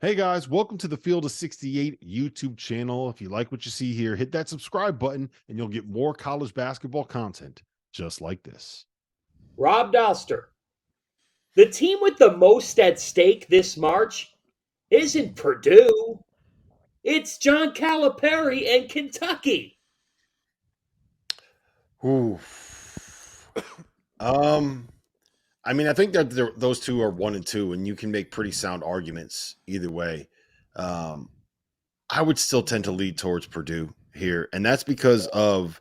Hey guys, welcome to the Field of 68 YouTube channel. If you like what you see here, hit that subscribe button and you'll get more college basketball content just like this. Rob Dauster. The team with the most at stake this March isn't Purdue. It's John Calipari and Kentucky. Ooh. Um, I think that those two are 1 and 2, and you can make pretty sound arguments either way. I would still tend to lead towards Purdue here, and that's because of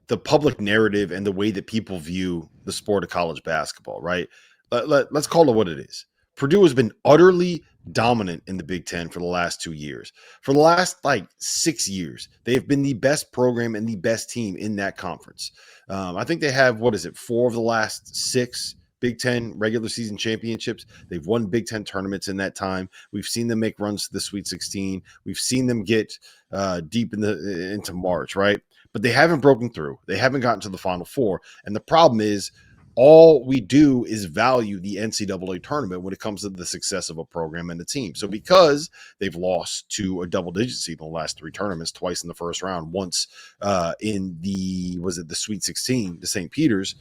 the public narrative and the way that people view the sport of college basketball, right? Let's call it what it is. Purdue has been utterly dominant in the Big Ten for the last 2 years. For the last 6 years, they have been the best program and the best team in that conference. I think they have, 4 of the last 6 Big Ten regular season championships. They've won Big Ten tournaments in that time. We've seen them make runs to the Sweet 16. We've seen them get deep into March, right? But they haven't broken through. They haven't gotten to the Final Four. And the problem is, all we do is value the NCAA tournament when it comes to the success of a program and a team. So because they've lost to a double-digit seed in the last 3 tournaments, twice in the first round, once in the Sweet 16 to St. Peter's,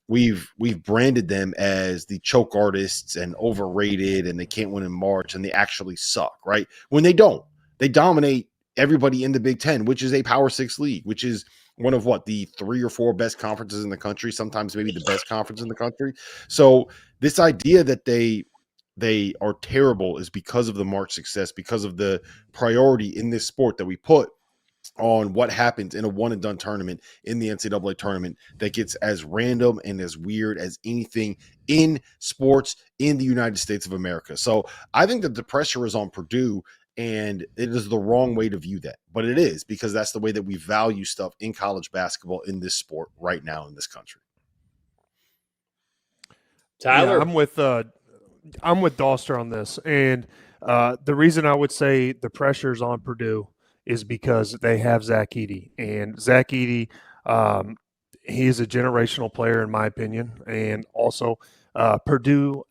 we've branded them as the choke artists and overrated, and they can't win in March, and they actually suck, right? When they don't. They dominate everybody in the Big Ten, which is a Power 6 league, which is one of the 3 or 4 best conferences in the country, sometimes maybe the best conference in the country. So this idea that they are terrible is because of the March success, because of the priority in this sport that we put on what happens in a one and done tournament in the NCAA tournament that gets as random and as weird as anything in sports in the United States of America. So I think that the pressure is on Purdue, and it is the wrong way to view that, but it is because that's the way that we value stuff in college basketball in this sport right now in this country. Tyler. Yeah, I'm with Dauster on this, and the reason I would say the pressure's on Purdue is because they have Zach Edey, and Zach Edey, he is a generational player in my opinion, and also Purdue.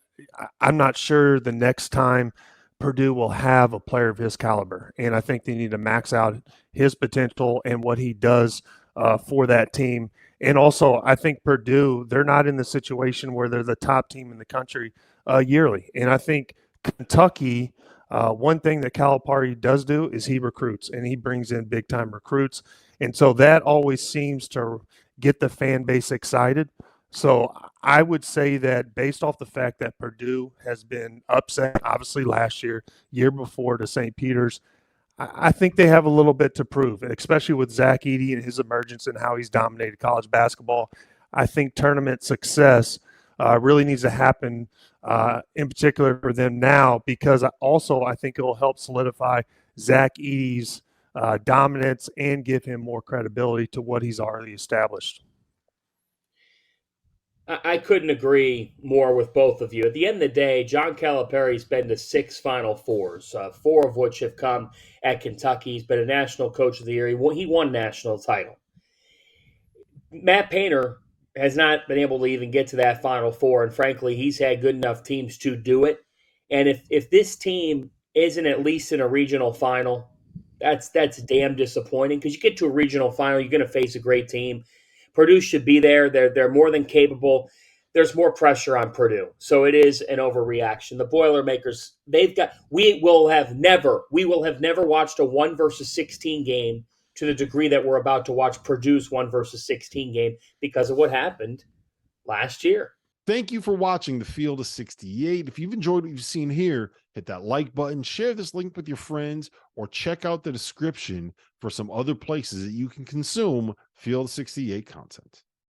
I'm not sure the next time Purdue will have a player of his caliber, and I think they need to max out his potential and what he does for that team. And also, I think Purdue, they're not in the situation where they're the top team in the country yearly. And I think Kentucky, one thing that Calipari does do is he recruits, and he brings in big-time recruits. And so that always seems to get the fan base excited. So I would say that based off the fact that Purdue has been upset, obviously last year before to St. Peter's, I think they have a little bit to prove, and especially with Zach Edey and his emergence and how he's dominated college basketball. I think tournament success really needs to happen, in particular for them now, because I think it will help solidify Zach Edey's dominance and give him more credibility to what he's already established. I couldn't agree more with both of you. At the end of the day, John Calipari's been to 6 Final Fours, 4 of which have come at Kentucky. He's been a National Coach of the Year. He won national title. Matt Painter has not been able to even get to that Final Four, and frankly, he's had good enough teams to do it. And if this team isn't at least in a regional final, that's damn disappointing, because you get to a regional final, you're going to face a great team. Purdue should be there. They're more than capable. There's more pressure on Purdue. So it is an overreaction. The Boilermakers, we will have never watched a 1 versus 16 game to the degree that we're about to watch Purdue's 1 versus 16 game because of what happened last year. Thank you for watching the Field of 68. If you've enjoyed what you've seen here, hit that like button, share this link with your friends, or check out the description for some other places that you can consume Field of 68 content.